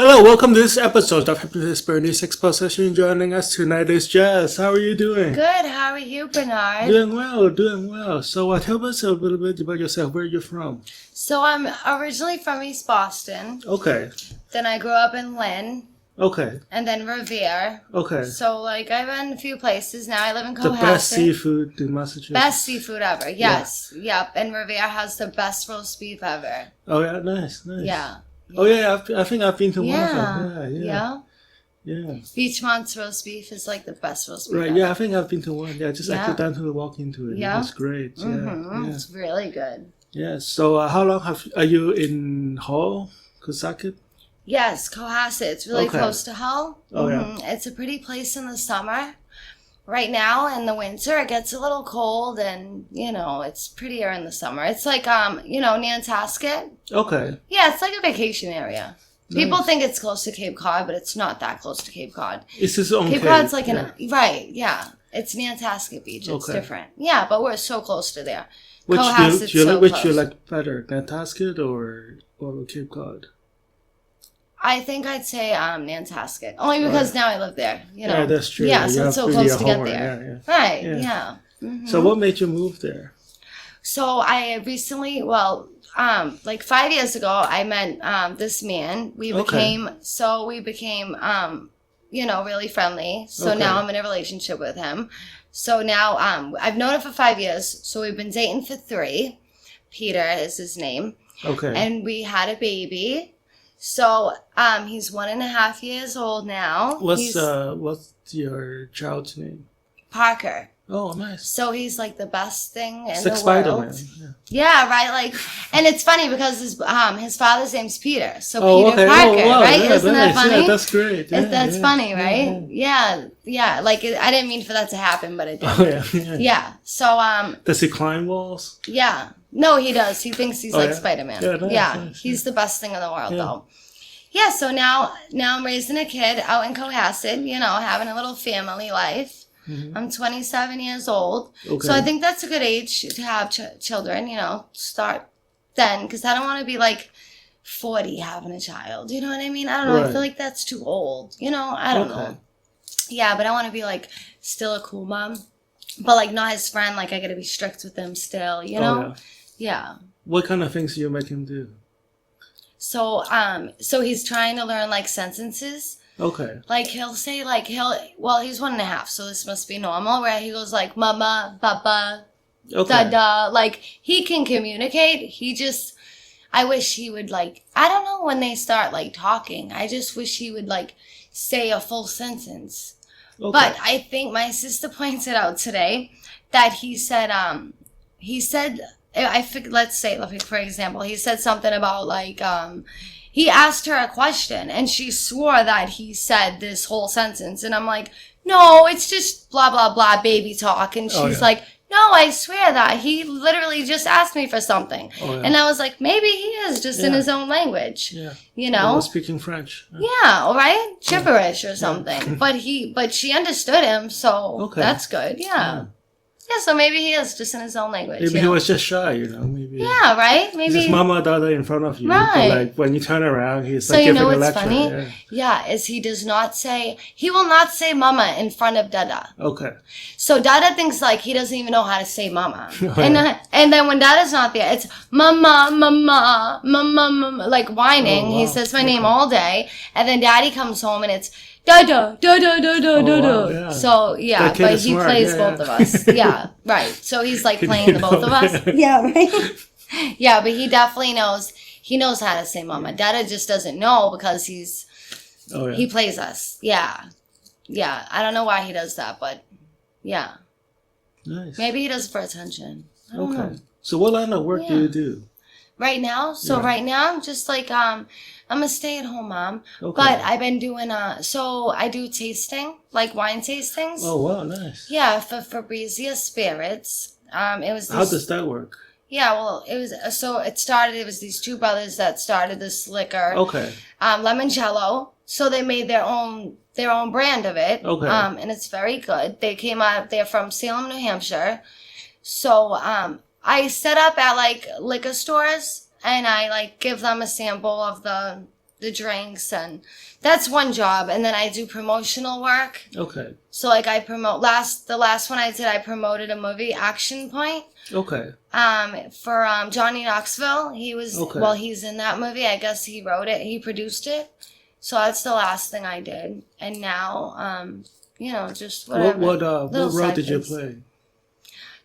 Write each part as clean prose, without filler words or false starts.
Hello, welcome to this episode of Hypnotist Bernie's Exposition. Joining us tonight is Jess. How are you doing? Good. How are you, Bernard? Doing well, doing well. So tell us a little bit about yourself. Where are you from? So I'm originally from East Boston. Okay. Then I grew up in Lynn. Okay. And then Revere. Okay. So I've been a few places now. I live in Cohasset. The best seafood in Massachusetts. Best seafood ever. Yes. Yeah. Yep. And Revere has the best roast beef ever. Oh yeah, nice. Yeah. Oh yeah, I think I've been to one of them. Yeah. Beachmont's roast beef is like the best roast beef Right, ever. yeah, I think I've been to one. Yeah, just accidentally walk into it. Yeah. It's great. Mm-hmm. Yeah. It's really good. Yeah. So how long are you in Hull, Cohasset? Yes, Cohasset. It's really close to Hull. Oh yeah. It's a pretty place in the summer. Right now in the winter it gets a little cold and it's prettier in the summer. It's like Nantasket. Okay. Yeah, it's like a vacation area. Nice. People think it's close to Cape Cod, but it's not that close to Cape Cod. It's its own Cape Cod's like it's Nantasket Beach. It's different. Yeah, but we're so close to there. Which do you like better, Nantasket or Cape Cod? I think I'd say Nantasket. Only because now I live there. Yeah, that's true. Yeah, so it's so close to get there. Yeah. Right, yeah. Mm-hmm. So what made you move there? So I recently, like 5 years ago, I met this man. We became really friendly. So now I'm in a relationship with him. So now I've known him for 5 years. So we've been dating for 3. Peter is his name. Okay. And we had a baby. So he's 1.5 years old now. What's your child's name? Parker. Oh, nice. So he's like the best thing in it's the like world. Spider-Man. Yeah, right. Like, and it's funny because his father's name's Peter. So Peter okay. Parker, wow. right? Yeah, Isn't that funny? Yeah, that's great. That's funny, right? Yeah. Like I didn't mean for that to happen, but it did. Oh Yeah. So does he climb walls? Yeah. No, he does. He thinks he's like Spider-Man. Yeah, nice, He's the best thing in the world, though. Yeah. So now I'm raising a kid out in Cohasset. Having a little family life. Mm-hmm. I'm 27 years old. Okay. So I think that's a good age to have children, start then. Because I don't want to be like 40 having a child. You know what I mean? I don't know. Right. I feel like that's too old. I don't know. Yeah, but I want to be like still a cool mom. But like not his friend. Like I got to be strict with him still, Yeah. What kind of things do you make him do? So he's trying to learn like sentences. Okay. Like he'll say he's 1.5, so this must be normal, where he goes like mama, papa, dada. Like he can communicate. I wish he would I don't know when they start like talking. I just wish he would like say a full sentence. Okay. But I think my sister pointed out today that he said let's say for example, he said something about he asked her a question and she swore that he said this whole sentence. And I'm like, no, it's just blah, blah, blah, baby talk. And she's like, no, I swear that he literally just asked me for something. And I was like, maybe he is just in his own language, speaking French. Yeah. Right. Gibberish or something. But she understood him. So that's good. Yeah. Yeah, so maybe he is just in his own language. Maybe he was just shy, maybe. Yeah, right? Maybe. His mama dada in front of you. Right. But, like, when you turn around, he's like giving a lecture. So you know what's funny? Yeah, is he will not say mama in front of Dada. Okay. So Dada thinks like he doesn't even know how to say mama. And then when Dada's not there, it's mama, mama, mama, mama, like whining. Oh, wow. He says my name all day. And then Daddy comes home and it's da-da, da-da, da-da, da-da. Yeah. So, yeah, but he plays both of us. Yeah, right. So he's like playing the both of us. Yeah, right? Yeah, but he definitely knows. He knows how to say mama. Dada just doesn't know because he plays us. Yeah. Yeah, I don't know why he does that, but yeah. Nice. Maybe he does it for attention. I don't know. So what line of work do you do? Right now? So right now, I'm just like, I'm a stay-at-home mom. Okay. But I've been doing, so I do tasting, like wine tastings. Oh, wow, nice. Yeah, for Fabrizia Spirits. It was. How does that work? Yeah, well, it was, it was these 2 brothers that started this liquor. Okay. Limoncello. So they made their own brand of it. Okay. And it's very good. They're from Salem, New Hampshire. So, I set up at like liquor stores and I like give them a sample of the the drinks, and that's one job. And then I do promotional work. Okay. So like I promote the last one I did, I promoted a movie, Action Point. Okay. For Johnny Knoxville. He was okay. He's in that movie. I guess he wrote it, he produced it. So that's the last thing I did. And now just whatever. What role did you play?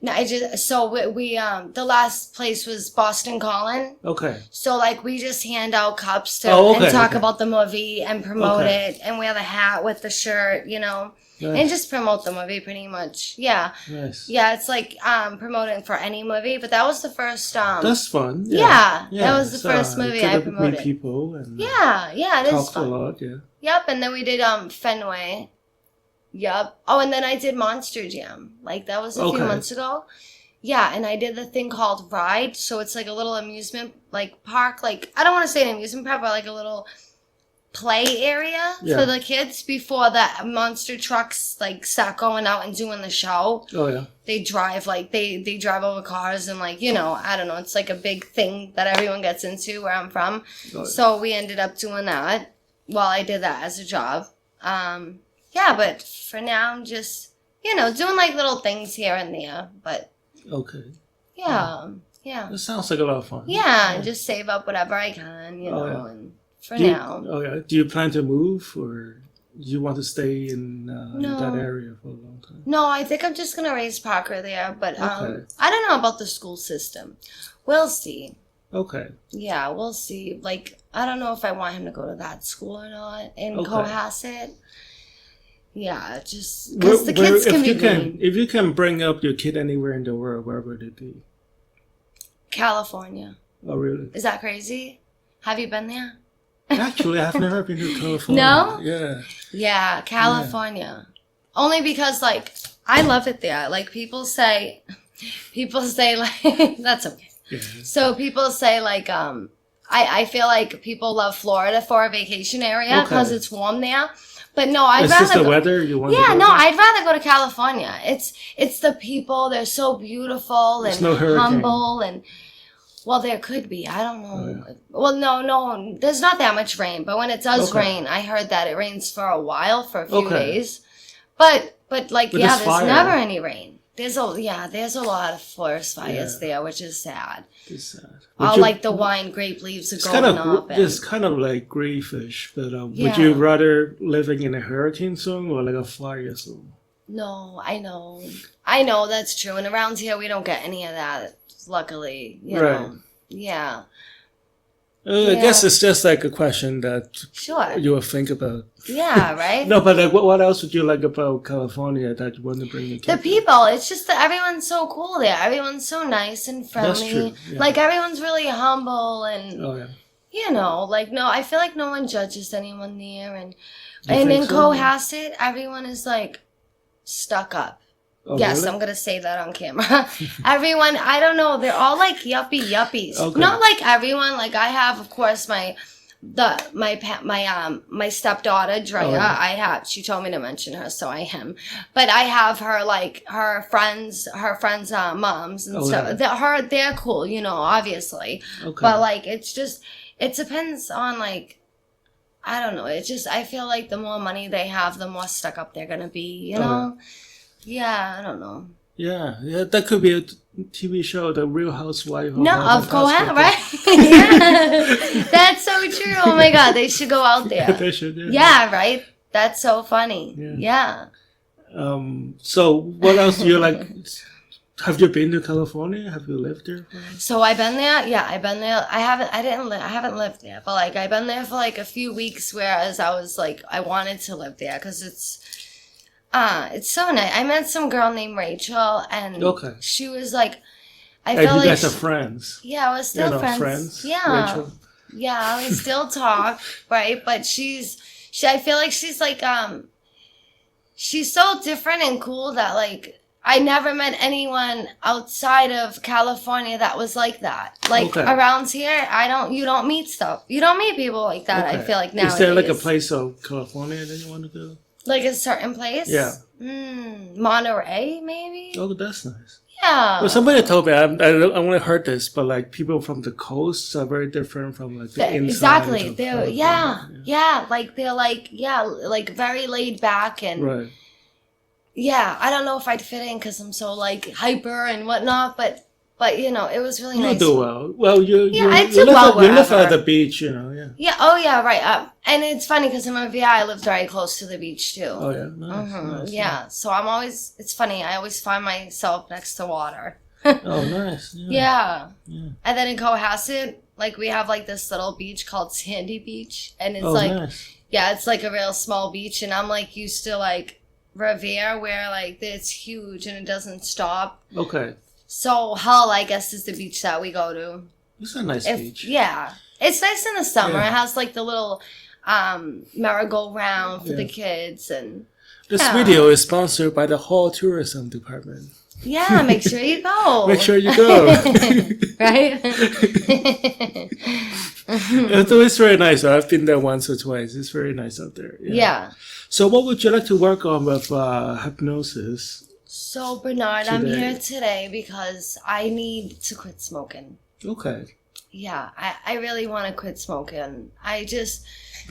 No, we the last place was Boston Calling. Okay. So like we just hand out cups to and talk about the movie and promote it, and wear the hat with the shirt, Nice. and just promote the movie pretty much. Yeah. Nice. Yeah, it's like promoting for any movie, but that was the first. That's fun. Yeah, that was the first movie I promoted. Meet people and yeah, it is fun. Talked a lot. Yeah. Yep, and then we did Fenway. Yep. Oh, and then I did Monster Jam. Like, that was a few months ago. Yeah, and I did the thing called Ride. So it's like a little amusement, like, park. Like, I don't want to say an amusement park, but like a little play area for the kids before the monster trucks, like, start going out and doing the show. Oh, yeah. They drive, like, they drive over cars and, like, I don't know. It's like a big thing that everyone gets into where I'm from. Oh, yeah. So we ended up doing that while I did that as a job. Yeah, but for now, I'm just, doing like little things here and there. But okay. Yeah. It sounds like a lot of fun. Yeah, and just save up whatever I can, and for now. Oh, yeah. Do you plan to move, or do you want to stay in that area for a long time? No, I think I'm just going to raise Parker there. But I don't know about the school system. We'll see. Okay. Yeah, we'll see. Like, I don't know if I want him to go to that school or not in Cohasset. Yeah, just because the kids can be mean. If you can bring up your kid anywhere in the world, where would it be? California. Oh, really? Is that crazy? Have you been there? Actually, I've never been to California. No? Yeah. Yeah, California. Yeah. Only because, like, I love it there. Like, people say like, that's okay. Yeah. So people say, like, I feel like people love Florida for a vacation area because it's warm there. But no, I'd rather. Is this the weather you want? Yeah, no, I'd rather go to California. It's the people; they're so beautiful and humble, and well, there could be. I don't know. Oh, yeah. Well, no, there's not that much rain. But when it does rain, I heard that it rains for a while, for a few days. But there's never any rain. There's a lot of forest fires there, which is sad. It's sad. All like the wine grape leaves are going up. It's kind of like grayfish, but would you rather living in a hurricane zone or like a fire zone? No, I know that's true. And around here, we don't get any of that. Luckily, you know. Yeah. I guess it's just like a question that you will think about. Yeah, right? No, but like, what else would you like about California that you want to bring your kids? The people. It's just that everyone's so cool there. Everyone's so nice and friendly. That's true. Yeah. Like, everyone's really humble and, like, no, I feel like no one judges anyone there. And in Cohasset, everyone is, like, stuck up. Oh, yes, really? I'm going to say that on camera. Everyone, I don't know, they're all like yuppies. Okay. Not like everyone. Like, I have, of course, my stepdaughter, Drea. She told me to mention her, so I am. But I have her, like, her friends' moms and stuff. Yeah. They're cool, obviously. Okay. But, like, it depends on, like, I don't know. I feel like the more money they have, the more stuck up they're going to be, you know? Yeah, I don't know. Yeah, that could be a TV show, The Real Housewife. Of Cohasset, right? Yeah, that's so true. Oh my God, they should go out there. They should. Yeah, right. That's so funny. Yeah. So, what else do you like? Have you been to California? Have you lived there? So I've been there. Yeah, I've been there. I haven't lived there, but like I've been there for like a few weeks. Whereas I was like, I wanted to live there because it's so nice. I met some girl named Rachel, and she was like, I felt like you guys are friends. Yeah, I was still friends. Yeah, Rachel. Yeah, we still talk, right? But I feel like she's like, she's so different and cool that like I never met anyone outside of California that was like that. Like around here, you don't meet people like that. I feel like nowadays. Is there like a place of California that you want to go? Like a certain place? Yeah. Monterey, maybe? Oh, that's nice. Yeah. Well, somebody told me, I only heard this, but like people from the coast are very different from like the inside. Exactly. Of They're California. yeah. Like they're like very laid back and Right. yeah. I don't know if I'd fit in because I'm so like hyper and whatnot, but you know, it was really You'll nice. do well. Well, I do well you live wherever. at the beach, you know. Yeah. Yeah. Oh yeah. Right. And it's funny because in my VI, I lived very close to the beach too. Oh yeah. Nice. Nice. Yeah. So I'm always. It's funny. I always find myself next to water. Oh, nice. Yeah. Yeah. And then in Cohasset, like we have like this little beach called Sandy Beach, and it's Nice. yeah, it's like a real small beach, and I'm like used to like Revere where like it's huge and it doesn't stop. Okay. So Hull, I guess, is the beach that we go to. It's a nice beach. Yeah, it's nice in the summer. Yeah. It has like the little merry-go-round for the kids, and this video is sponsored by the Hall Tourism Department. yeah, make sure you go. Make sure you go. Right? It's very nice. I've been there once or twice. It's very nice out there. Yeah. So what would you like to work on with hypnosis? So, Bernard, I'm here today because I need to quit smoking. Okay. Yeah, I really want to quit smoking.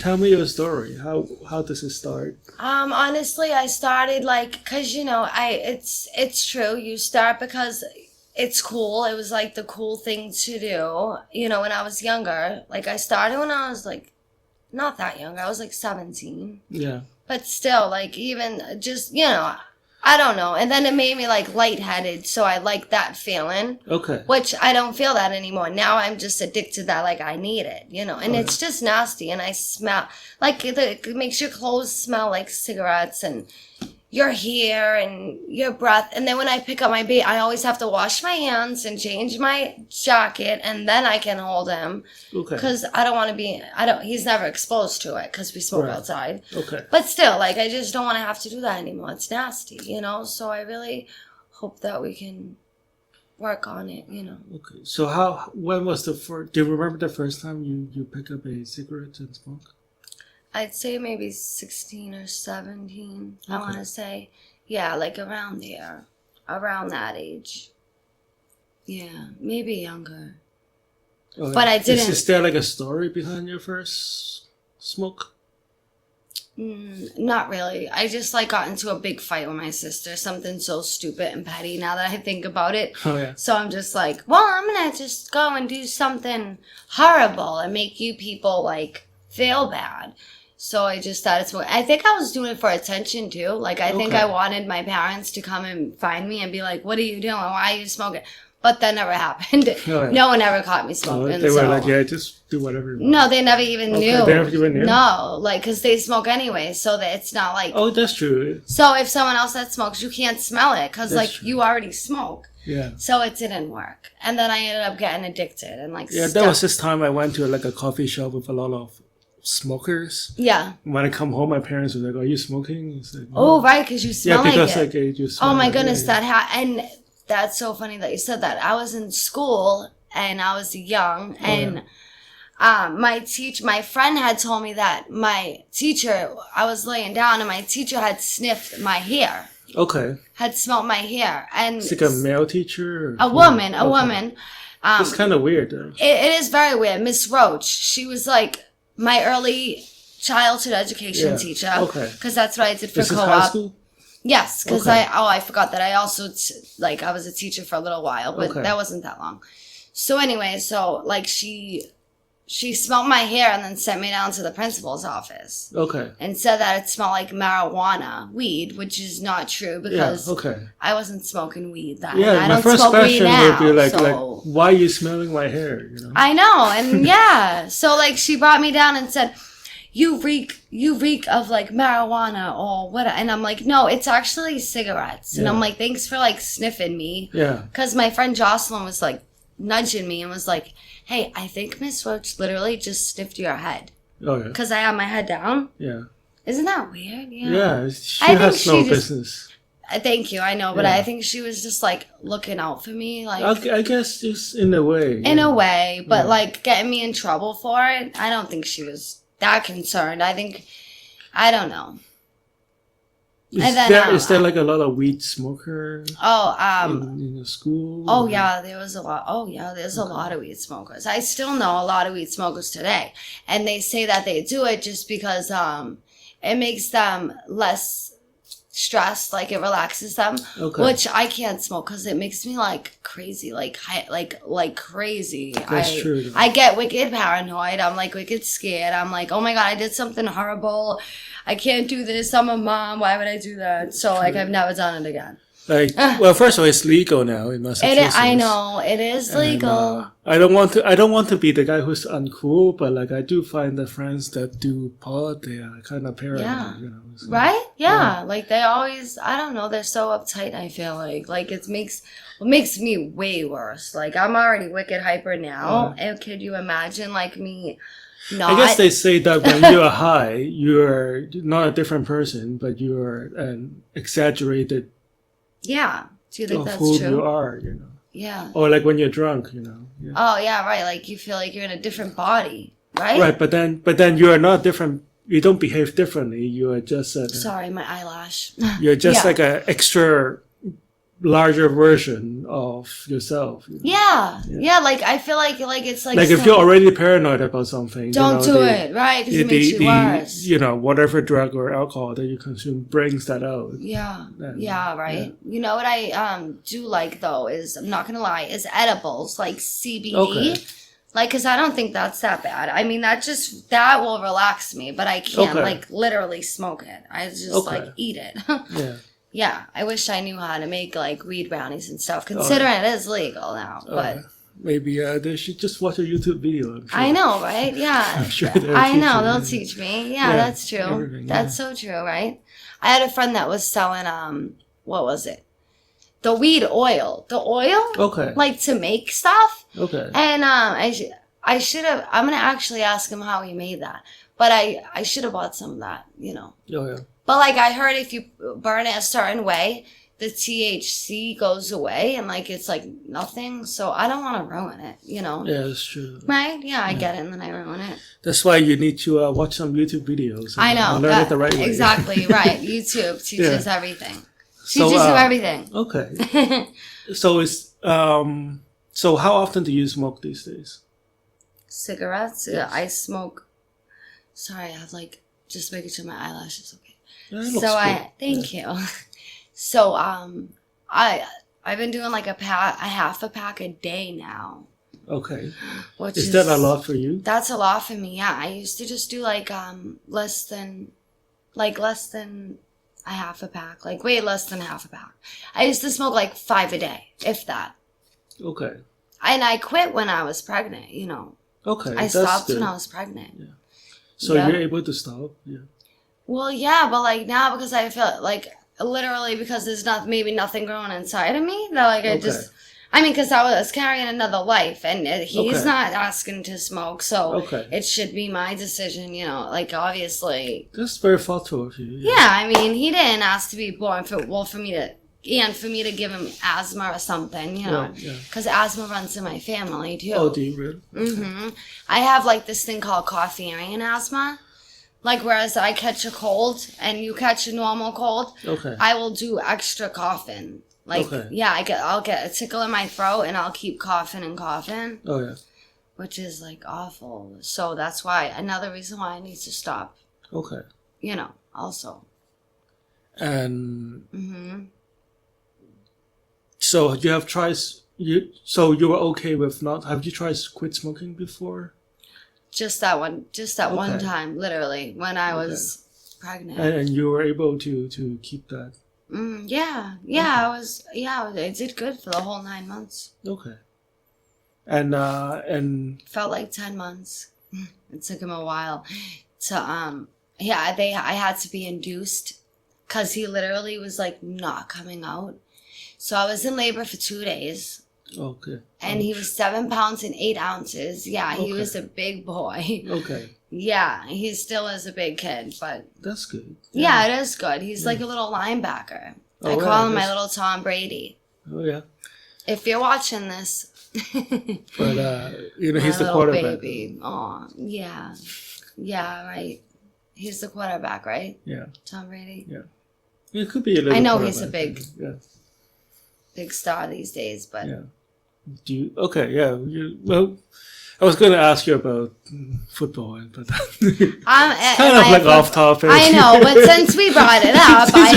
Tell me your story. How does it start? Honestly, I started like, cause you know, it's true. You start because it's cool. It was like the cool thing to do. You know, when I was younger, like I started when I was like, not that young. I was like 17. Yeah. But still, like even just, you know, I don't know. And then it made me like lightheaded. So I like that feeling. Okay. Which I don't feel that anymore. Now I'm just addicted that like I need it, you know. And it's just nasty. And I smell like it makes your clothes smell like cigarettes and your hair and your breath. And then when I pick up my baby, I always have to wash my hands and change my jacket, and then I can hold him. Okay. Because I don't want to be, he's never exposed to it because we smoke outside. Okay. But still, like, I just don't want to have to do that anymore. It's nasty, you know? So I really hope that we can work on it, you know? Okay. So when was the first, do you remember the first time you picked up a cigarette and smoked? I'd say maybe 16 or 17, I want to say. Yeah, like around there. Around that age. Yeah, maybe younger. Oh, but I didn't. Is there like a story behind your first smoke? Not really. I just like got into a big fight with my sister. Something so stupid and petty now that I think about it. Oh, yeah. So I'm just like, well, I'm going to just go and do something horrible and make you people like feel bad. So I just started smoking. I think I was doing it for attention too. Like I think I wanted my parents to come and find me and be like, what are you doing? Why are you smoking? But that never happened. Oh, yeah. No one ever caught me smoking. They were like, yeah, just do whatever you want. No, they never even knew. They never even knew? No, like, because they smoke anyway, so that it's not like... Oh, that's true. So if someone else that smokes, you can't smell it, because, like, true. you already smoke. Yeah. So it didn't work. And then I ended up getting addicted and, like, yeah, that was this time I went to, like, a coffee shop with a lot of smokers. Yeah. When I come home, my parents were like, "Are you smoking?" It's like, oh, right, because you smell like it. Yeah, because like you smell. Oh my goodness, and that's so funny that you said that. I was in school and I was young, and my friend had told me that my teacher, I was laying down and my teacher had sniffed my hair. Okay. Had smelled my hair, and it's like a male teacher. Or a woman. It's kind of weird, though. It is very weird. Miss Roach. She was like my early childhood education teacher. Okay. Because that's what I did for co-op. This is high school? Yes, because I forgot that I also, I was a teacher for a little while, but that wasn't that long. So anyway, like she smelled my hair and then sent me down to the principal's office. Okay. And said that it smelled like marijuana, weed, which is not true because I wasn't smoking weed then. Yeah, I my don't first smoke question weed now, would be like, why are you smelling my hair? You know? I know, and yeah. So like she brought me down and said, you reek of like marijuana or what? And I'm like, no, it's actually cigarettes. And I'm like, thanks for like sniffing me. Yeah. Because my friend Jocelyn was like nudging me and was like, hey, I think Miss Roach literally just sniffed your head. Oh, yeah. Because I had my head down. Yeah. Isn't that weird? Yeah. Yeah, she has no business. Thank you, I know, but I think she was just like looking out for me. Like I guess just in a way. In a way, but like getting me in trouble for it, I don't think she was that concerned. I don't know. Is there like a lot of weed smoker in the school? Oh, yeah, there was a lot. Oh, yeah, there's a lot of weed smokers. I still know a lot of weed smokers today. And they say that they do it just because it makes them less stressed, like it relaxes them, which I can't smoke because it makes me like crazy, like crazy. That's true. I get wicked paranoid. I'm like wicked scared. I'm like, oh my God, I did something horrible. I can't do this. I'm a mom. Why would I do that? So like I've never done it again. Like, well, first of all, it's legal now in Massachusetts. I know it is legal. I don't want to be the guy who's uncool, but like I do find the friends that do pot, they are kind of paranoid. Yeah. You know, so, right? Yeah. Like they always, I don't know, they're so uptight. I feel like it makes me way worse. Like I'm already wicked hyper now, and could you imagine like me? Not. I guess they say that when you're high, you're not a different person, but you're an exaggerated. Yeah. Do you think that's who true? You are, you know. Yeah. Or like when you're drunk, you know. Yeah. Oh yeah, right. Like you feel like you're in a different body, right? Right, but then you are not different. You don't behave differently. You are just sorry, my eyelash. You're just like an extra larger version of yourself. You know? Yeah. Like I feel like it's like if you're already paranoid about something, don't do it, right? Because it makes you worse. You know, whatever drug or alcohol that you consume brings that out. Yeah, right. Yeah. You know what I do like though is, I'm not gonna lie, is edibles like CBD. Okay. Like, cause I don't think that's that bad. I mean, that will relax me, but I can't like literally smoke it. I just like eat it. Yeah. Yeah, I wish I knew how to make like weed brownies and stuff, considering it is legal now. But maybe they should just watch a YouTube video. I'm sure. I know, right? Yeah, I'm sure they'll teach me. Yeah, that's true. That's so true, right? I had a friend that was selling what was it? The weed oil. The oil? Okay. Like to make stuff. Okay. And I should have. I'm gonna actually ask him how he made that. But I should have bought some of that. You know. Oh yeah. But like I heard, if you burn it a certain way, the THC goes away and like it's like nothing. So I don't want to ruin it, you know. Yeah, that's true. Right? Yeah, I get it, and then I ruin it. That's why you need to watch some YouTube videos. I know. Learn it the right way. Exactly right. YouTube teaches everything. Teaches you everything. Okay. So it's so how often do you smoke these days? Cigarettes? Yes. I smoke. Sorry, I have like just making sure my eyelashes okay. Yeah, Thank you. So I've been doing like a half a pack a day now. Okay. Which is that a lot for you? That's a lot for me. Yeah, I used to just do like less than a half a pack, like way less than half a pack. I used to smoke like 5 a day, if that. Okay. And I quit when I was pregnant. You know. Okay. I stopped when I was pregnant. Yeah. So you're able to stop. Yeah. Well, yeah, but like now, because I feel like literally because there's maybe nothing growing inside of me that like I mean, because I was carrying another life, and he's not asking to smoke, so it should be my decision, you know. Like obviously, that's very thoughtful of you. Yeah, I mean, he didn't ask to be born for me to give him asthma or something, you know, because asthma runs in my family too. Oh, do you really? Mm-hmm. I have like this thing called coffee-arian asthma. Like, whereas I catch a cold and you catch a normal cold, I will do extra coughing. Like, I'll get a tickle in my throat and I'll keep coughing and coughing. Oh, yeah. Which is, like, awful. So that's why, another reason why I need to stop. Okay. You know, also. And so you have tried, so you were okay with have you tried quit smoking before? Just that one time, literally, when I was pregnant. And you were able to keep that? Yeah, I did good for the whole 9 months. Okay. And felt like 10 months. It took him a while to, I had to be induced because he literally was like not coming out. So I was in labor for 2 days. Okay. And he was 7 pounds and 8 ounces. Yeah, he was a big boy. Okay. Yeah, he still is a big kid, but... That's good. Yeah, it is good. He's like a little linebacker. I call him my little Tom Brady. Oh, yeah. If you're watching this... But, he's the quarterback. Baby. Oh, yeah. Yeah, right. He's the quarterback, right? Yeah. Tom Brady? Yeah. It could be a little. I know part he's of a it. big star these days, but Yeah. Do you? Okay. Yeah. Well, I was going to ask you about football, but it's kind of like off topic. I know, but since we brought it up, since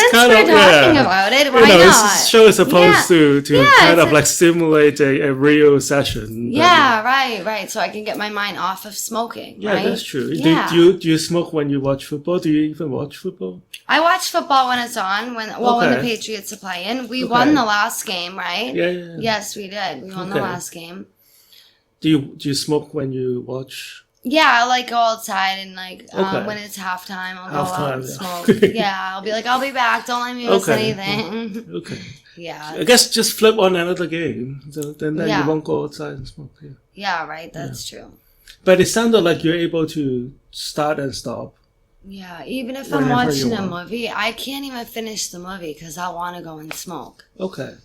we're talking about it, why not? This show is supposed to kind of like simulate a real session. Yeah, right. So I can get my mind off of smoking. Yeah, right? that's true. Yeah. Do you smoke when you watch football? Do you even watch football? I watch football when it's on. When the Patriots are playing, we won the last game, right? Yeah. Yes, we did. We won the last game. Do you smoke when you watch? Yeah, I like go outside and like when it's halftime, I'll go out and smoke. Yeah, I'll be like, I'll be back. Don't let me miss anything. Okay. Yeah. I guess just flip on another game. Then you won't go outside and smoke. Yeah. Yeah, right. That's true. But it sounded like you're able to start and stop. Yeah, even if I'm watching a movie, I can't even finish the movie because I want to go and smoke. Okay.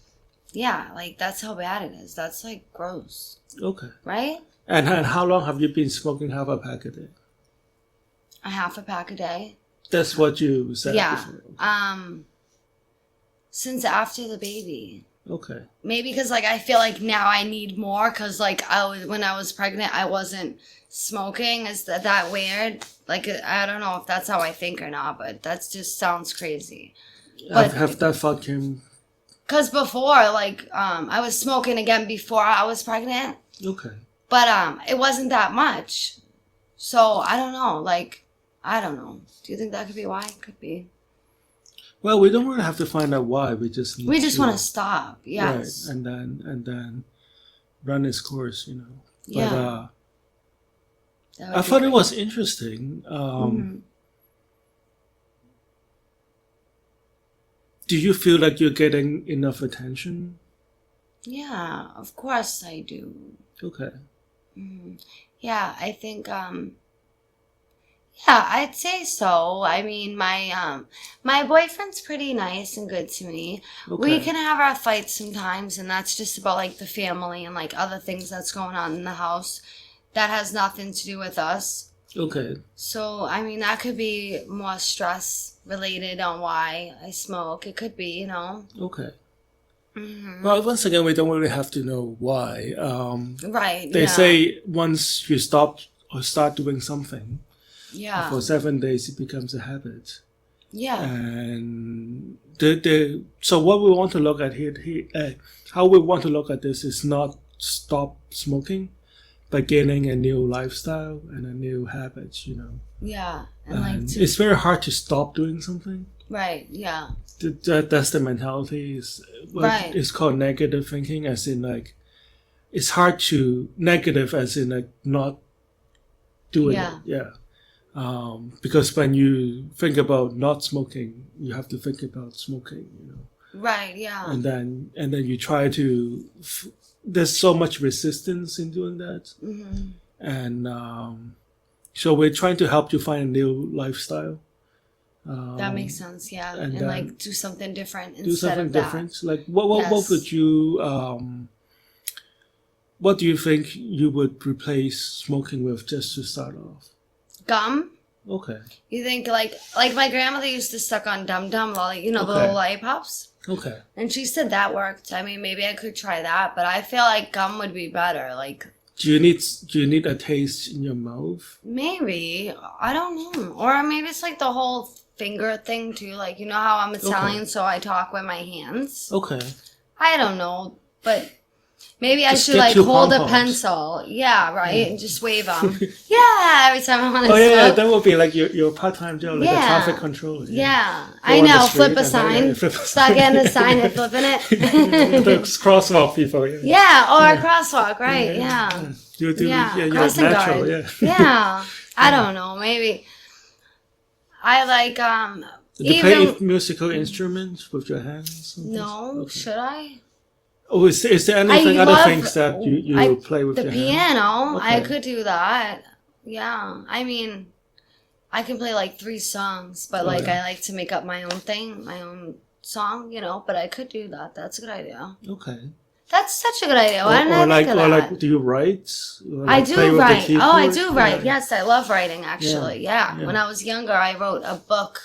Yeah, like that's how bad it is. That's like gross. Okay. Right? And how long have you been smoking half a pack a day? A half a pack a day. That's what you said before. Since after the baby. Okay. Maybe because like I feel like now I need more because like when I was pregnant I wasn't smoking. Is that weird? Like I don't know if that's how I think or not, but that just sounds crazy. But have that thought came? Because before, like I was smoking again before I was pregnant. Okay. But it wasn't that much. So I don't know. Like I don't know. Do you think that could be why? Could be. Well, we don't really have to find out why. We just want to stop. Yes. Right. And then run its course. But, yeah. I thought it was interesting. Do you feel like you're getting enough attention? Yeah, of course I do. Okay. Yeah, I think, yeah, I'd say so. I mean, my boyfriend's pretty nice and good to me. Okay. We can have our fights sometimes, and that's just about, like, the family and, like, other things that's going on in the house. That has nothing to do with us. Okay. So, I mean, that could be more stress related on why I smoke. It could be, Okay. Well, once again, we don't really have to know why. Right. They say once you stop or start doing something, for 7 days it becomes a habit. Yeah. And so what we want to look at here, how we want to look at this is not stop smoking, but gaining a new lifestyle and a new habit. Yeah. And it's very hard to stop doing something. Right. Yeah. That's the mentality. Right. It's called negative thinking, as in like, it's hard to negative as in like not doing it. Yeah. Because when you think about not smoking, you have to think about smoking. Right. Yeah. And then you try to. There's so much resistance in doing that, and so we're trying to help you find a new lifestyle. That makes sense, yeah, and like do something different instead do something of that. different. Like what would you? What do you think you would replace smoking with just to start off? Gum. Okay. You think like my grandmother used to suck on Dum Dum, the little lollipops. Okay. And she said that worked. I mean, maybe I could try that, but I feel like gum would be better. Like, do you need a taste in your mouth? Maybe. I don't know. Or maybe it's like the whole finger thing too. Like, how I'm Italian, so I talk with my hands. Okay. I don't know, but maybe I should like hold a pencil. Yeah, right, and just wave them. Yeah, every time I want to. Oh yeah, that would be like your part-time job, like a traffic controller. Yeah, I know. Flip a sign. Start getting a sign and flipping it. Those crosswalk people. Yeah, or a crosswalk, right? Yeah. You do. Yeah, you're crossing natural. guard. Yeah. I don't know. Maybe I like Do you play musical instruments with your hands? No, should I? Oh, is there anything other things that you play with your piano? Okay. I could do that. Yeah, I mean, I can play like 3 songs, but I like to make up my own thing, my own song, But I could do that. That's a good idea. Okay. That's such a good idea. Why didn't I think of that? Or like, do you write? I do write. Oh, I do write. Yeah. Yes, I love writing, actually. Yeah. When I was younger, I wrote a book,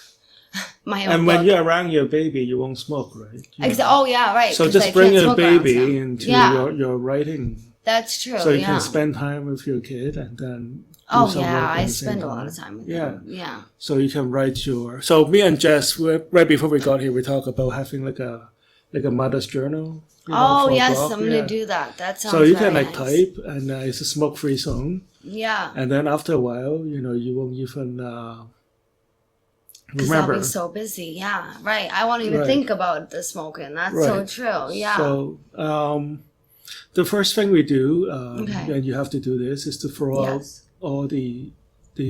my own And book. when you're around your baby, you won't smoke, right? Oh, yeah, right. So just bring your baby into your writing. That's true, So you can spend time with your kid and then I spend a lot of time with him. Yeah. So you can write your... So me and Jess, right before we got here, we talked about having like a mother's journal. Yes, I'm going to do that. That sounds So you can nice. type, and it's a smoke-free zone. Yeah. And then after a while, you won't even because I'll be so busy. Yeah, right. I won't even think about the smoking. That's so true. Yeah. So the first thing we do, and you have to do this, is to throw out all the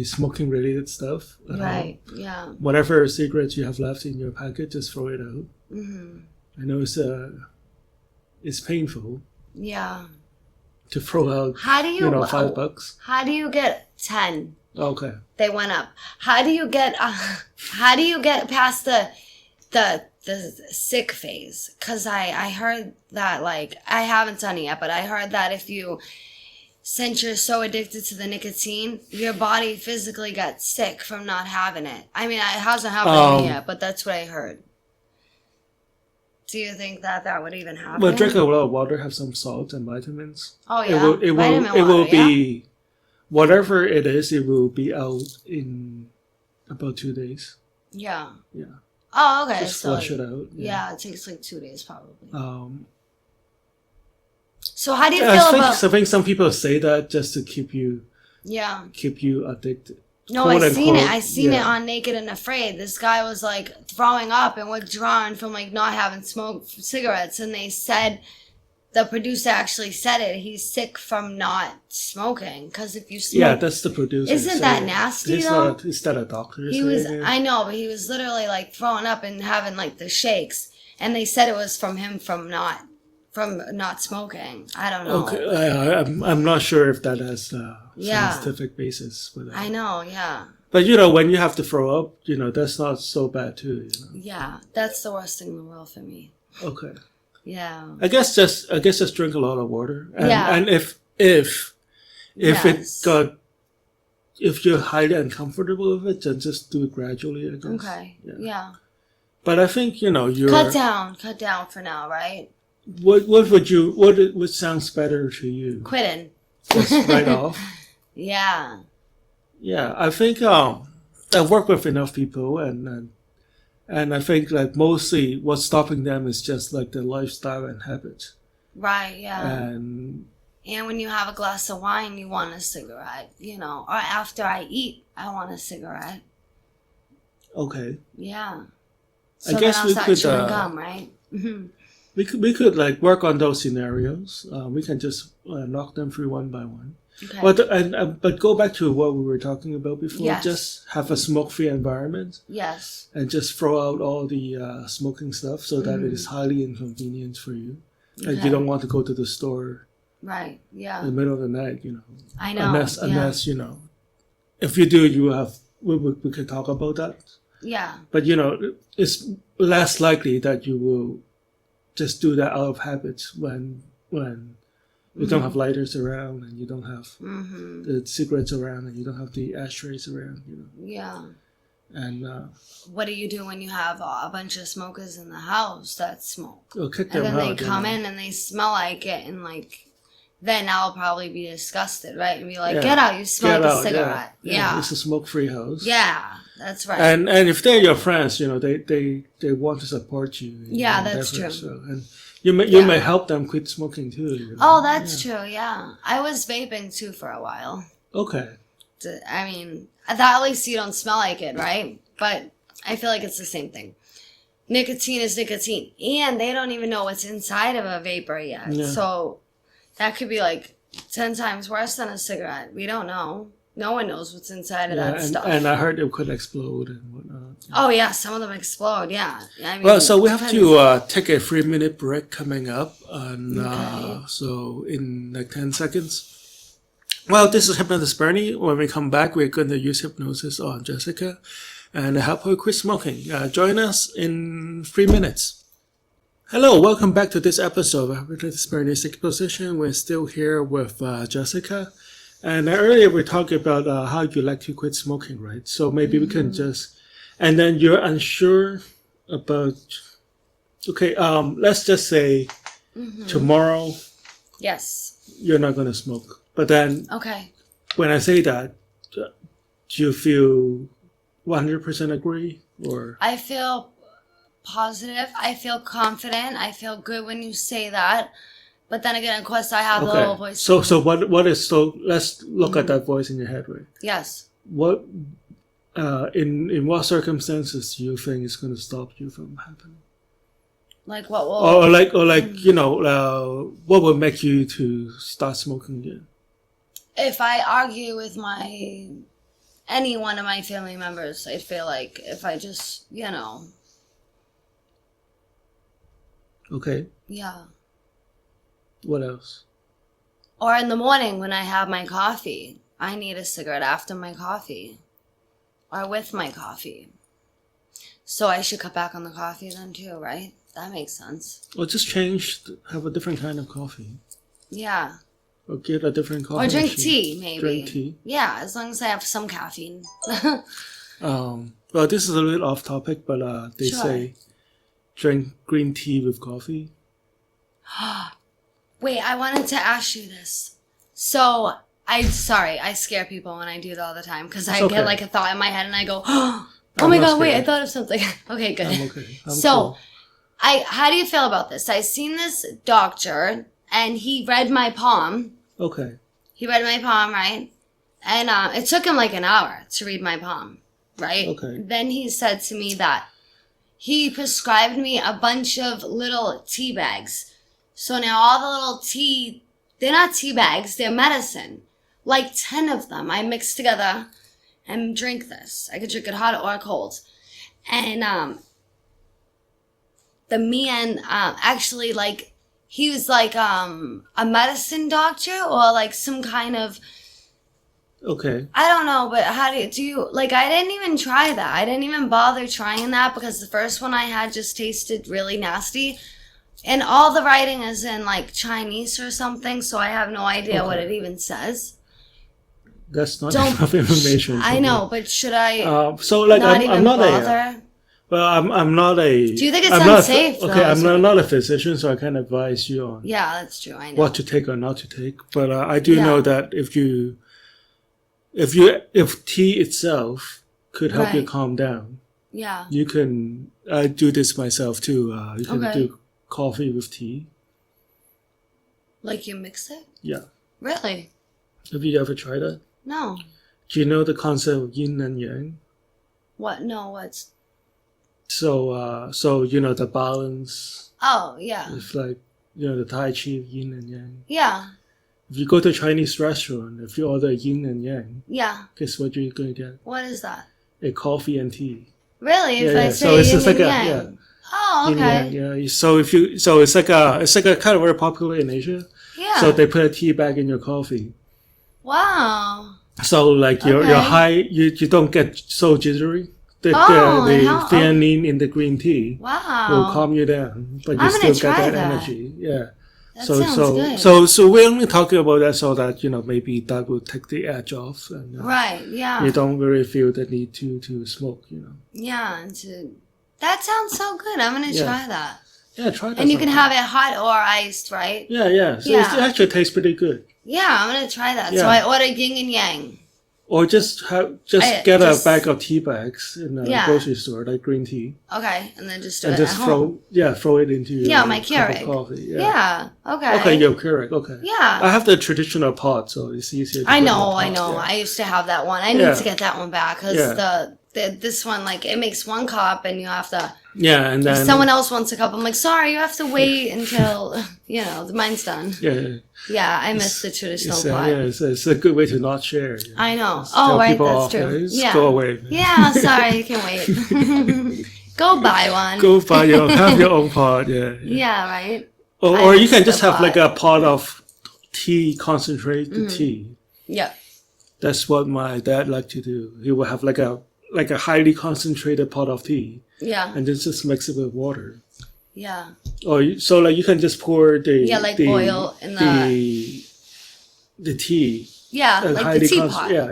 smoking related stuff. Right. Yeah. Whatever cigarettes you have left in your packet, just throw it out. Mm-hmm. I know it's painful. Yeah. To throw out, how do you, $5. How do you get 10? Okay. They went up. How do you get past the sick phase? Because I heard that, like, I haven't done it yet, but I heard that since you're so addicted to the nicotine, your body physically gets sick from not having it. I mean, it hasn't happened to me yet, but that's what I heard. Do you think that would even happen? Well, drink a lot of water, have some salt and vitamins. Oh, yeah. It will be, whatever it is, it will be out in about 2 days. Yeah. Yeah. Oh, okay. Just flush it out. Yeah, it takes like 2 days probably. So how do you feel about... I think some people say that just to keep you addicted. No, I seen it. I seen it on Naked and Afraid. This guy was like throwing up and withdrawing from like not having smoked cigarettes, and they said, the producer actually said it. He's sick from not smoking because if you smoke, yeah, that's the producer. Isn't that nasty though? Is that a doctor? I know, but he was literally like throwing up and having like the shakes, and they said it was from him from not smoking. I don't know. Okay, I'm not sure if that has a scientific basis. But, I know, yeah. But when you have to throw up, that's not so bad too. Yeah, that's the worst thing in the world for me. Okay. Yeah. I guess just drink a lot of water. And, and if you're highly uncomfortable with it, then just do it gradually, I guess. Okay. Yeah. But I think you're cut down for now, right? What sounds better to you? Quitting. Just right off. Yeah. Yeah, I think I've worked with enough people, and I think like mostly what's stopping them is just like their lifestyle and habits. Right. Yeah. And when you have a glass of wine, you want a cigarette, or after I eat, I want a cigarette. Okay. Yeah. So I guess then I'll start chewing gum, right? Mm-hmm. We could like work on those scenarios. We can just knock them through one by one. Okay. But go back to what we were talking about before. Yes. Just have a smoke-free environment. Yes. And just throw out all the smoking stuff so that it is highly inconvenient for you. Okay. And you don't want to go to the store. Right. Yeah. In the middle of the night, I know. Unless if you do, you have. We could talk about that. Yeah. But it's less likely that you will just do that out of habit when you don't have lighters around and you don't have the cigarettes around and you don't have the ashtrays around. Yeah. And what do you do when you have a bunch of smokers in the house that smoke? Kick them and then out, they come in and they smell like it, and then I'll probably be disgusted, right? And be like, get out, you smell a cigarette. Yeah. It's a smoke-free house. Yeah, that's right. And if they're your friends, they want to support you. Yeah, that's true. So, and you may help them quit smoking too. Oh, that's true, yeah. I was vaping too for a while. Okay. I mean, at least you don't smell like it, right? But I feel like it's the same thing. Nicotine is nicotine. And they don't even know what's inside of a vapor yet. Yeah. So that could be like 10 times worse than a cigarette. We don't know. No one knows what's inside of that stuff. And I heard it could explode and whatnot. Oh, yeah. Some of them explode, yeah. I mean, well, so we have to take a 3-minute break coming up. And so in like 10 seconds. Well, this is Hypnotist Bernie. When we come back, we're going to use hypnosis on Jessica and help her quit smoking. Join us in 3 minutes. Hello, welcome back to this episode of Hypnotist Exposition. We're still here with Jessica. And earlier we talked about how you like to quit smoking, right? So maybe we can just... And then you're unsure about... Okay, let's just say tomorrow Yes. you're not going to smoke. But then Okay. when I say that, do you feel 100% agree? Or I feel positive. I feel confident. I feel good when you say that. But then again, of course, I have the little voice. So what is so? Let's look at that voice in your head, right? Yes. What in what circumstances do you think is going to stop you from happening? Like what will... Or like you know, what will make you to start smoking again? If I argue with any one of my family members, I feel like if I just, Okay. yeah. What else? Or in the morning when I have my coffee, I need a cigarette after my coffee or with my coffee. So I should cut back on the coffee then too, right? That makes sense. Or just have a different kind of coffee. Yeah. Or get a different coffee Or drink machine. tea, maybe. Drink tea. Yeah, as long as I have some caffeine. Well, this is a little off topic, but they say drink green tea with coffee. Wait, I wanted to ask you this. So, I scare people when I do it all the time because I get like a thought in my head and I go, oh my god, wait, I thought of something. Okay, good. I'm okay. So, cool. How do you feel about this? I seen this doctor and he read my palm. Okay. He read my palm, right? And it took him like an hour to read my palm, right? Okay. Then he said to me that he prescribed me a bunch of little tea bags. So now all the little tea, they're not tea bags, they're medicine. Like 10 of them I mix together and drink this. I could drink it hot or cold. And the man actually like, he was like a medicine doctor or like some kind of... Okay. I don't know, but how do you, like, I didn't even try that. I didn't even bother trying that because the first one I had just tasted really nasty. And all the writing is in, like, Chinese or something, so I have no idea what it even says. That's not enough information. I know, but should I so, like, I'm not bother? I'm not a... Do you think it's unsafe, though? Okay, I'm not a physician, so I can't advise you on... Yeah, that's true, I know. What to take or not to take. But I do know that if tea itself could help you calm down, you can. I do this myself too. You can do coffee with tea. Like you mix it? Yeah. Really? Have you ever tried that? No. Do you know the concept of yin and yang? What? No. What's? So you know the balance. Oh yeah. It's like the Tai Chi of yin and yang. Yeah. If you go to a Chinese restaurant, if you order yin and yang, guess what you're going to get? What is that? A coffee and tea. Really? If I say so it's yin just like and yang. Oh, okay. Yeah. So it's like a kind of very popular in Asia. Yeah. So they put a tea bag in your coffee. Wow. So like your high, you don't get so jittery. The theanine in the green tea will calm you down, but you still get that energy. Yeah. That sounds good. So we're only talking about that so that maybe that will take the edge off, and right, yeah. You don't really feel the need to smoke, Yeah, that sounds so good. I'm gonna try that. Yeah, try that. And you can have it hot or iced, right? Yeah. So it actually tastes pretty good. Yeah, I'm gonna try that. Yeah. So I order yin and yang. Or just get a bag of tea bags in a grocery store, like green tea. Okay, and then just throw it into my Keurig. Coffee. Yeah. Okay. Okay, your Keurig. Okay. Yeah. I have the traditional pot, so it's easier. I know. Yeah. I used to have that one. I need to get that one back because this one, like, it makes one cup and you have to... Yeah, and then... If someone else wants a cup, I'm like, sorry, you have to wait until, mine's done. Yeah. Yeah, I miss the traditional pot. It's a good way to not share. I know. Right, that's true. Go away. Yeah, sorry, you can wait. Go buy one. Go buy have your own pot, yeah. Yeah, right. Or you can just have like a pot of tea, concentrated tea. Yeah. That's what my dad liked to do. He would have like a highly concentrated pot of tea. Yeah. And then just mix it with water. Yeah. So like you can just pour the boil in the tea. Yeah, like the teapot. Yeah.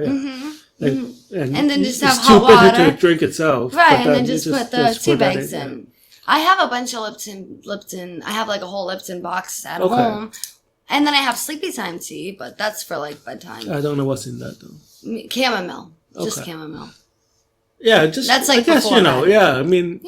Like, and then just have it's hot too water bitter to drink itself. Right, but and then just put the tea bags in. Yeah. I have a bunch of Lipton. I have like a whole Lipton box at home. And then I have sleepy time tea, but that's for like bedtime. I don't know what's in that though. Chamomile. Just chamomile. Yeah, just that's like I guess, before bed. Yeah, I mean,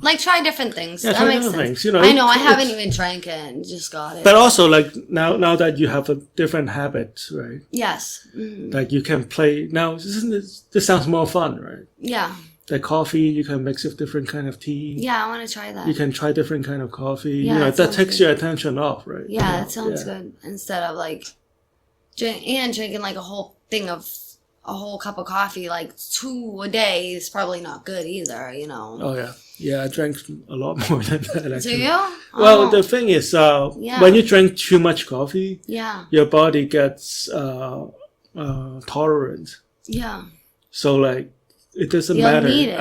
like try different things. Yeah, that makes sense. Things, I know. I haven't even drank it and just got it. But also, like now that you have a different habit, right? Yes. Mm-hmm. Like you can play now. This sounds more fun, right? Yeah. Like coffee, you can mix with different kind of tea. Yeah, I want to try that. You can try different kind of coffee. Yeah, that takes your attention off, right? Yeah, that sounds good. Instead of like, drinking like a whole cup of coffee, like 2 a day is probably not good either, Oh yeah. Yeah, I drank a lot more than that actually. Do you? Well, the thing is, when you drink too much coffee, your body gets tolerant. Yeah. So like, it doesn't matter. Need it,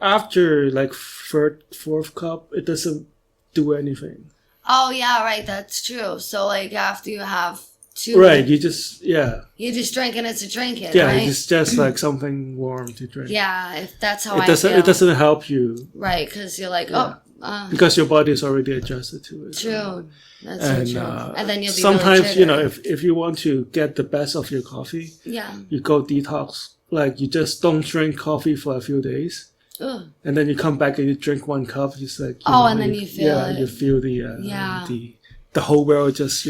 after like fourth cup, it doesn't do anything. Oh yeah, right. That's true. So like after you have 2, right? You just You're just drinking it to drink it. Yeah, right? it's just like something warm to drink. Yeah, if that's how it doesn't. It doesn't help you. Right, because you're like, because your body is already adjusted to it. True. That's so true. And then you'll be sometimes really if you want to get the best of your coffee, you go detox. Like you just don't drink coffee for a few days, and then you come back and you drink 1 cup. Just like and then you feel it. You feel the whole world just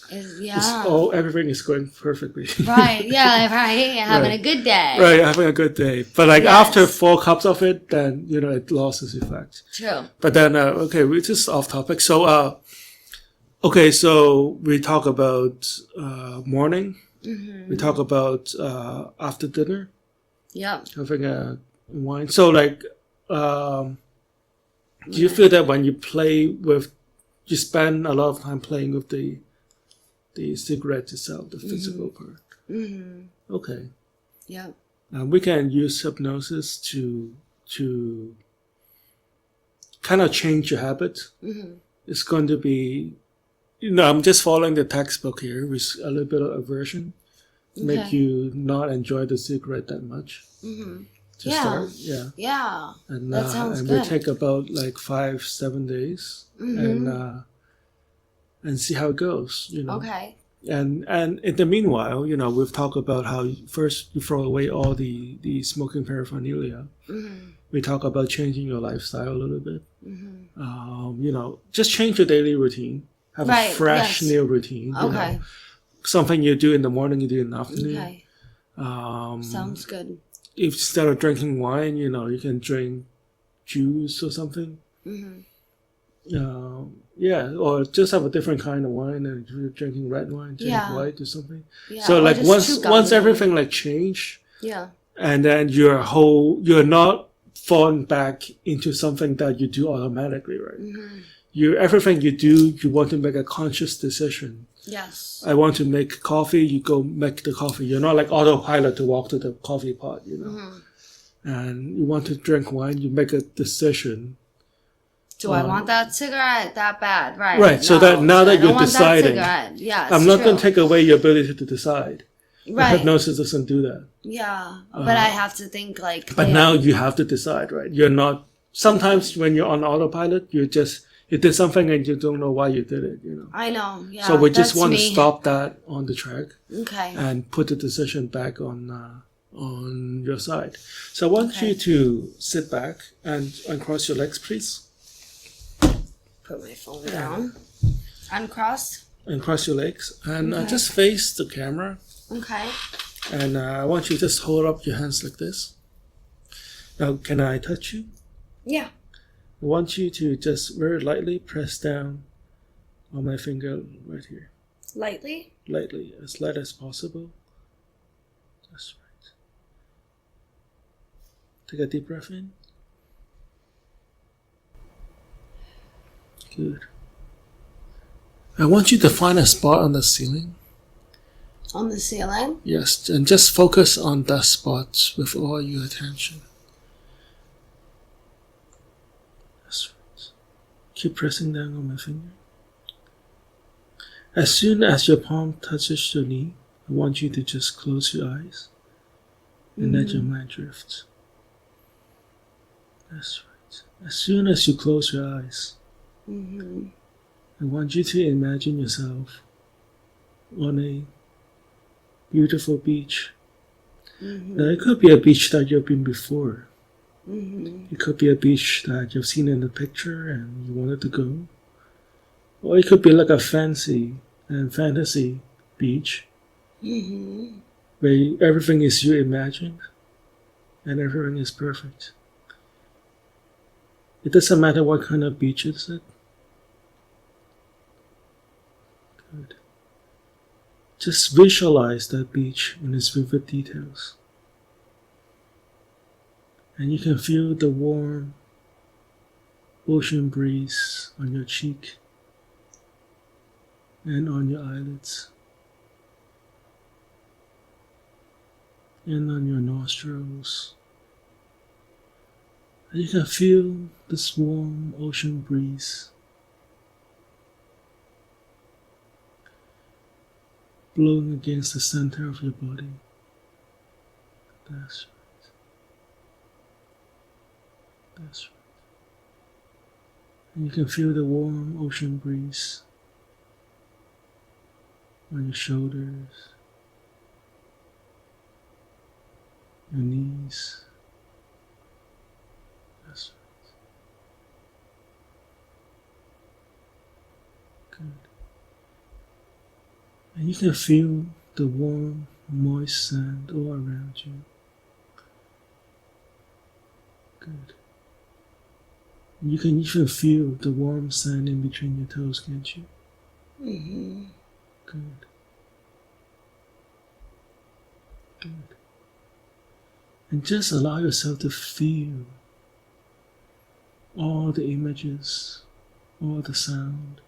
everything is going perfectly. Right. Yeah. Right. Having a good day. Right. Having a good day. But like after 4 cups of it, then it lost its effect. True. But then we're just off topic. So so we talk about morning. Mm-hmm. We talk about after dinner. Yeah. Having a wine. So like, do you feel that when you you spend a lot of time playing with the cigarette itself, the physical part? Mm-hmm. Okay. Yeah. We can use hypnosis to kind of change your habit. Mm-hmm. It's going to be. I'm just following the textbook here with a little bit of aversion. Make you not enjoy the cigarette that much. Mm-hmm. To start. Yeah. Yeah. And that sounds and good. we take about like 5-7 days and see how it goes, Okay. And in the meanwhile, we've talked about how first you throw away all the smoking paraphernalia. Mm-hmm. We talk about changing your lifestyle a little bit. Mm-hmm. Just change your daily routine. Have a fresh new routine. Okay. Something you do in the morning, you do in the afternoon. Okay. Sounds good. If instead of drinking wine, you can drink juice or something. Mm-hmm. Or just have a different kind of wine, and if you're drinking red wine, drink white or something. Yeah. So like once everything like change. Yeah. And then you're not falling back into something that you do automatically, right? Mm-hmm. Everything you do, you want to make a conscious decision. Yes. I want to make coffee, you go make the coffee. You're not like autopilot to walk to the coffee pot, Mm-hmm. And you want to drink wine, you make a decision. Do I want that cigarette that bad? Right. Right. So that now that you're deciding, yes, I'm not going to take away your ability to decide. Right. Hypnosis doesn't do that. Yeah. But I have to think like. But now you have to decide, right? You're not. Sometimes when you're on autopilot, you did something and you don't know why you did it, I know, yeah. So we just want to stop that on the track. Okay. And put the decision back on your side. So I want you to sit back and uncross your legs, please. Put my phone down. Uncross. Uncross your legs and just face the camera. Okay. And I want you to just hold up your hands like this. Now, can I touch you? Yeah. I want you to just very lightly press down on my finger right here. Lightly? Lightly, as light as possible. That's right. Take a deep breath in. Good. I want you to find a spot on the ceiling. On the ceiling? Yes, and just focus on that spot with all your attention. That's right. Keep pressing down on my finger. As soon as your palm touches your knee, I want you to just close your eyes and let your mind drift. That's right. As soon as you close your eyes, I want you to imagine yourself on a beautiful beach. Now, it could be a beach that you've been before. It could be a beach that you've seen in the picture and you wanted to go. Or it could be like a fancy and fantasy beach where everything is you imagined and everything is perfect. It doesn't matter what kind of beach it's at. Good. Just visualize that beach in its vivid details. And you can feel the warm ocean breeze on your cheek and on your eyelids and on your nostrils. And you can feel this warm ocean breeze blowing against the center of your body. That's right. That's right. And you can feel the warm ocean breeze on your shoulders, your knees. That's right. Good. And you can feel the warm, moist sand all around you. Good. And you can even feel the warm sand in between your toes, can't you? Good. Good. And just allow yourself to feel all the images, all the sound,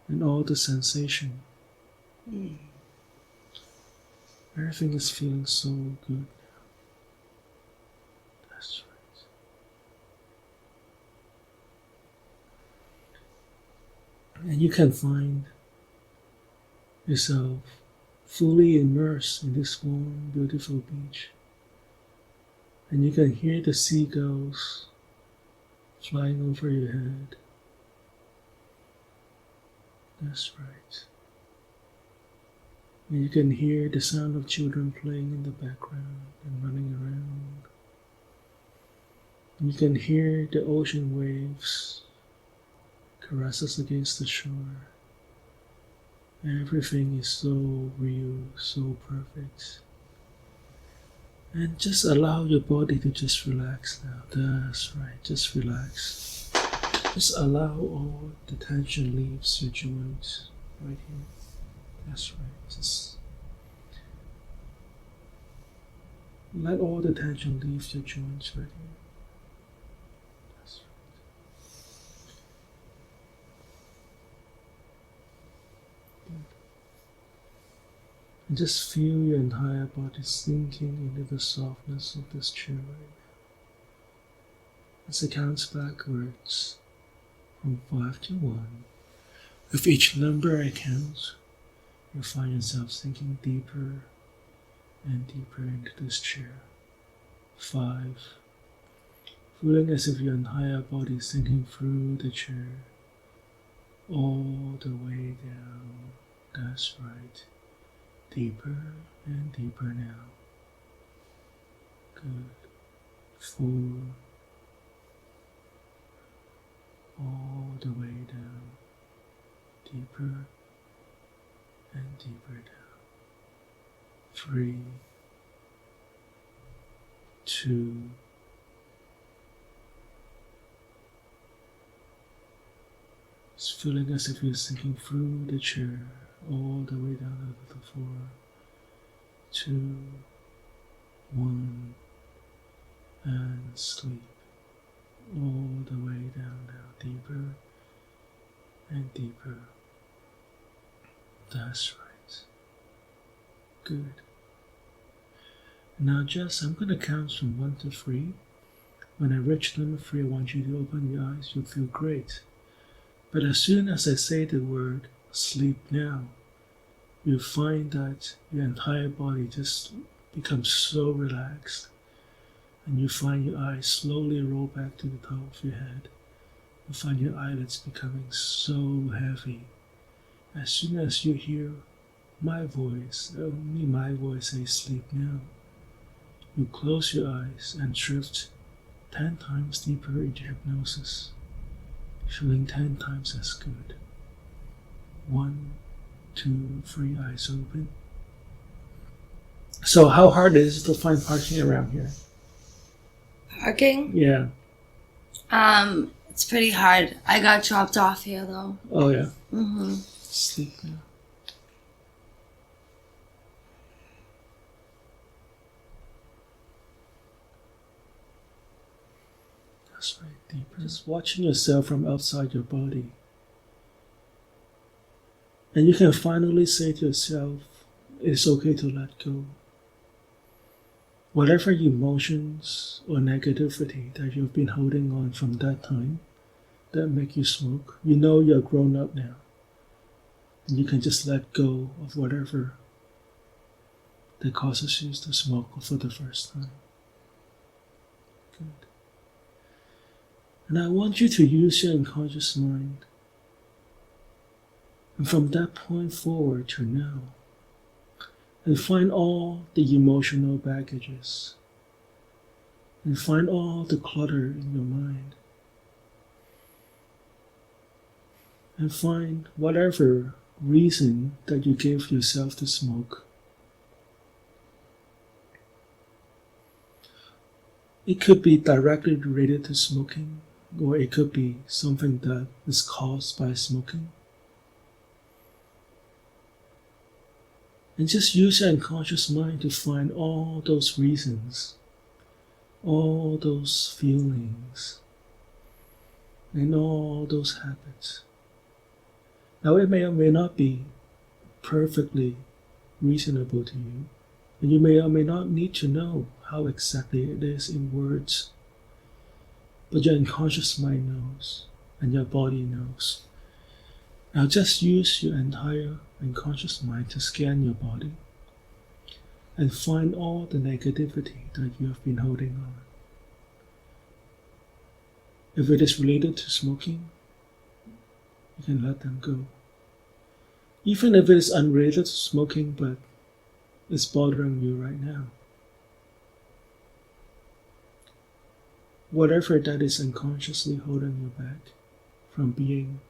and all the sensation. Everything is feeling so good now. That's right. And you can find yourself fully immersed in this warm, beautiful beach. And you can hear the seagulls flying over your head. That's right. And you can hear the sound of children playing in the background and running around. And you can hear the ocean waves caress us against the shore. Everything is so real, so perfect. And just allow your body to just relax now. That's right, just relax. Just allow all the tension leaves your joints right here. That's right. Just let all the tension leave your joints right here. That's right. Good. And just feel your entire body sinking into the softness of this chair right now. As it counts backwards from 5 to 1. With each number I count, you'll find yourself sinking deeper and deeper into this chair. 5. Feeling as if your entire body is sinking through the chair, all the way down. That's right. Deeper and deeper now. Good. 4. All the way down. Deeper and deeper down. 3, 2, it's feeling as if you're sinking through the chair all the way down to the floor. 2, 1, and sleep all the way down now, deeper and deeper. That's right. Good. Now I'm going to count from 1 to 3. When I reach number 3, I want you to open your eyes. You'll feel great. But as soon as I say the word sleep now, you find that your entire body just becomes so relaxed, and you find your eyes slowly roll back to the top of your head. You find your eyelids becoming so heavy. As soon as you hear my voice, only my voice, say sleep now, you close your eyes and drift 10 times deeper into hypnosis, feeling 10 times as good. 1, 2, 3, eyes open. So how hard is it to find parking around here? Parking? Yeah. It's pretty hard. I got dropped off here though. Oh yeah. Mm-hmm. Sleep now. That's right, deeper. Just watching yourself from outside your body. And you can finally say to yourself, it's okay to let go. Whatever emotions or negativity that you've been holding on from that time that make you smoke, you know you're grown up now. And you can just let go of whatever that causes you to smoke for the first time. Good. And I want you to use your unconscious mind. And from that point forward to now, and find all the emotional baggages, and find all the clutter in your mind, and find whatever reason that you gave yourself to smoke. It could be directly related to smoking, or it could be something that is caused by smoking. And just use your unconscious mind to find all those reasons, all those feelings, and all those habits. Now it may or may not be perfectly reasonable to you, and you may or may not need to know how exactly it is in words. But your unconscious mind knows, and your body knows. Now just use your entire unconscious mind to scan your body and find all the negativity that you have been holding on. If it is related to smoking, you can let them go. Even if it is unrelated to smoking but it's bothering you right now. Whatever that is unconsciously holding you back from being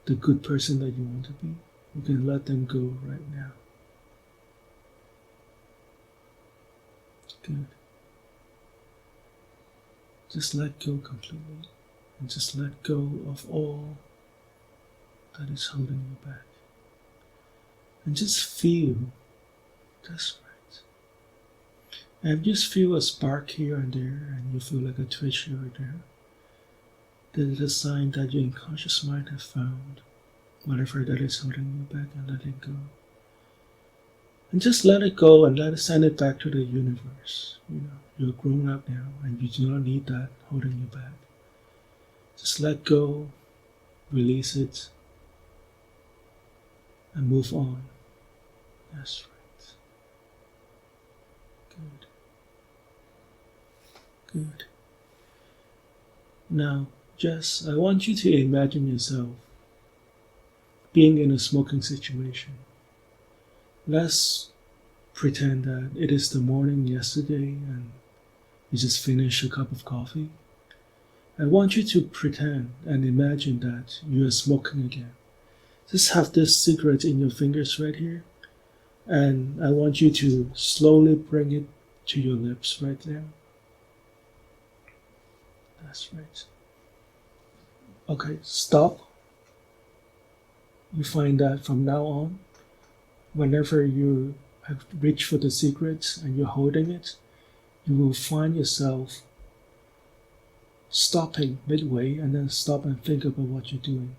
the good person that you want to be, you can let them go right now. Good. Just let go completely, and just let go of all that is holding you back. And just feel, that's right. And just feel a spark here and there, and you feel like a twitch here or there. That is a sign that your unconscious mind has found whatever that is holding you back, and let it go. And just let it go and let it send it back to the universe. You know, you're grown up now and you do not need that holding you back. Just let go, release it, and move on. That's right. Good. Good. Now, Jess, I want you to imagine yourself being in a smoking situation. Let's pretend that it is the morning yesterday and you just finished a cup of coffee. I want you to pretend and imagine that you are smoking again. Just have this cigarette in your fingers right here, and I want you to slowly bring it to your lips right now. That's right. Okay, stop. You find that from now on, whenever you have reached for the cigarette and you're holding it, you will find yourself stopping midway and then stop and think about what you're doing.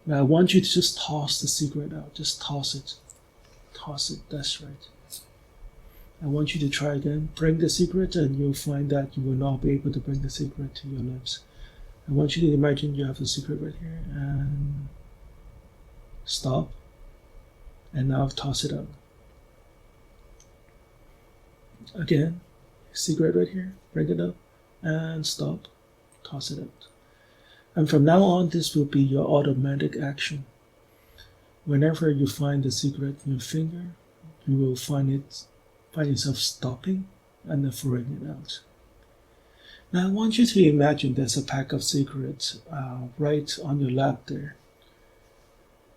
Now I want you to just toss the cigarette out. Just toss it. Toss it. That's right. I want you to try again. Bring the cigarette and you'll find that you will not be able to bring the cigarette to your lips. I want you to imagine you have a cigarette right here and stop. And now toss it out. Again, cigarette right here, bring it up and stop, toss it out. And from now on, this will be your automatic action. Whenever you find the cigarette in your finger, you will find yourself stopping and then throwing it out. Now I want you to imagine there's a pack of cigarettes right on your lap there.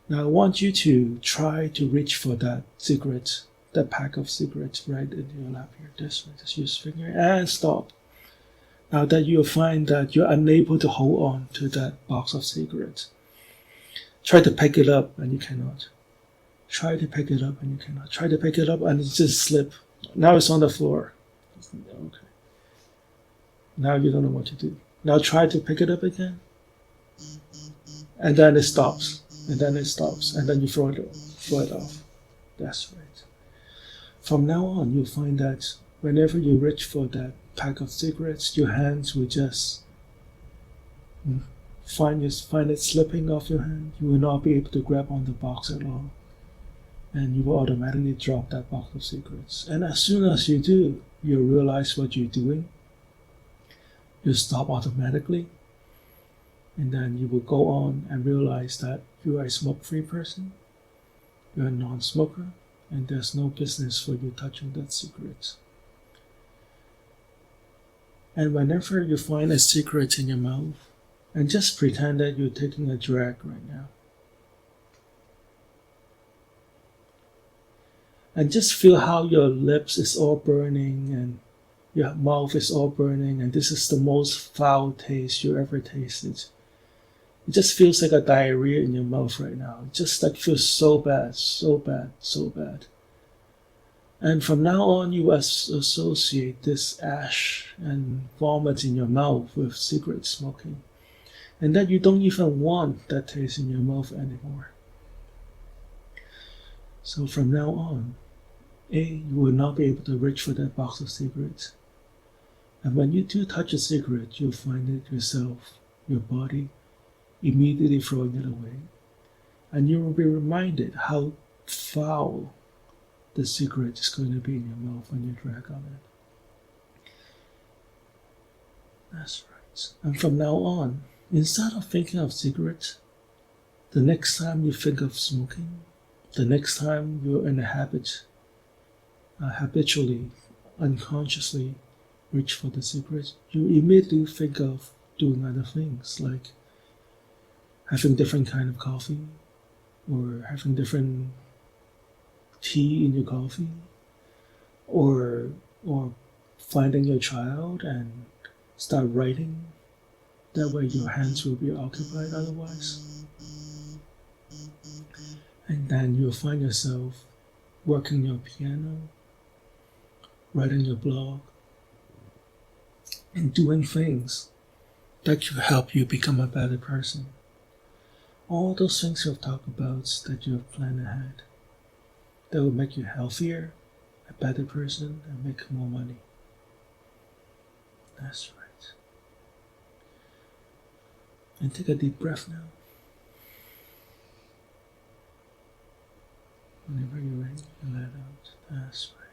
Now I want you to try to reach for that cigarette, that pack of cigarettes right in your lap here. This way, just use finger and stop. Now that you'll find that you're unable to hold on to that box of cigarettes. Try to pick it up and you cannot. Try to pick it up and you cannot. Try to pick it up and it just slip. Now it's on the floor. Okay. Now you don't know what to do. Now try to pick it up again. And then it stops. And then it stops. And then you throw it off. That's right. From now on, you'll find that whenever you reach for that pack of cigarettes, your hands will just find it slipping off your hand. You will not be able to grab on the box at all. And you will automatically drop that box of cigarettes. And as soon as you do, you'll realize what you're doing. You stop automatically, and then you will go on and realize that you are a smoke-free person, you're a non-smoker, and there's no business for you touching that cigarette. And whenever you find a cigarette in your mouth, and just pretend that you're taking a drag right now. And just feel how your lips is all burning and your mouth is all burning, and this is the most foul taste you ever tasted. It just feels like a diarrhea in your mouth right now. It just like feels so bad, so bad, so bad. And from now on, you associate this ash and vomit in your mouth with cigarette smoking. And that you don't even want that taste in your mouth anymore. So from now on, you will not be able to reach for that box of cigarettes. And when you do touch a cigarette, you'll find it yourself, your body, immediately throwing it away. And you will be reminded how foul the cigarette is going to be in your mouth when you drag on it. That's right. And from now on, instead of thinking of cigarettes, the next time you think of smoking, the next time you're in a habit, habitually, unconsciously reach for the cigarette, you immediately think of doing other things like having different kind of coffee, or having different tea in your coffee, or finding your child and start writing. That way your hands will be occupied otherwise. And then you'll find yourself working your piano, writing your blog, and doing things that can help you become a better person. All those things you've talked about that you have planned ahead, that will make you healthier, a better person, and make more money. That's right. And take a deep breath now. Whenever you're ready, you let out. That's right.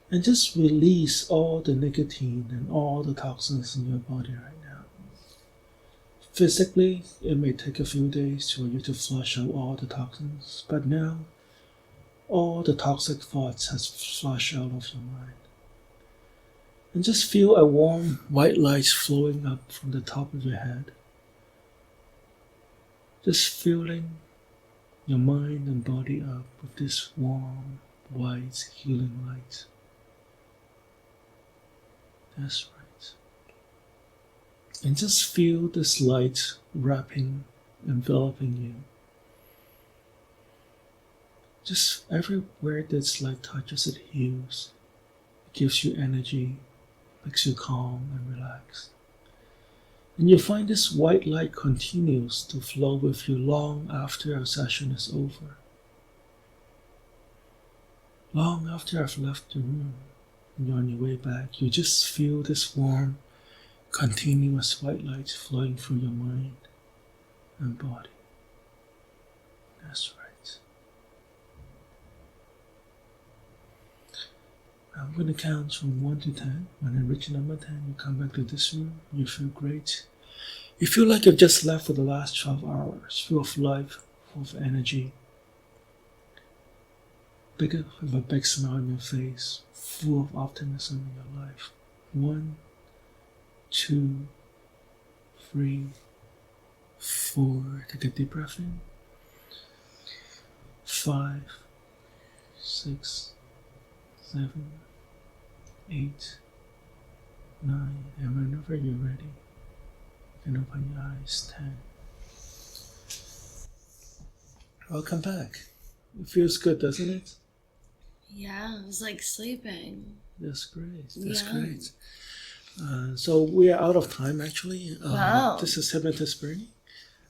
And just release all the nicotine and all the toxins in your body right now. Physically, it may take a few days for you to flush out all the toxins, but now all the toxic thoughts has flushed out of your mind. And just feel a warm white light flowing up from the top of your head. Just feeling your mind and body up with this warm, white, healing light. That's right. And just feel this light wrapping, enveloping you. Just everywhere this light touches, it heals. It gives you energy, makes you calm and relaxed. And you find this white light continues to flow with you long after our session is over. Long after I've left the room and you're on your way back, you just feel this warm, continuous white light flowing through your mind and body. That's right. I'm going to count from 1 to 10. When I reach number 10, you come back to this room. You feel great. You feel like you've just left for the last 12 hours, full of life, full of energy. With a big smile on your face, full of optimism in your life. 1, 2, 3, 4. Take a deep breath in. 5, 6, 7, 8, 9. And whenever you're ready, you can open your eyes. 10. Welcome back. It feels good, doesn't it? Yeah, it was like sleeping. That's great. That's great. So we are out of time, actually. Wow. This is Hypnotist Bernie.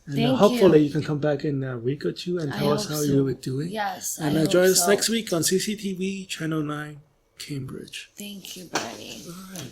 And Thank hopefully you. you can come back in a week or two and I tell us hope how so. you were doing. Yes, And I hope join us so. next week on CCTV Channel 9, Cambridge. Thank you, Bernie. All right.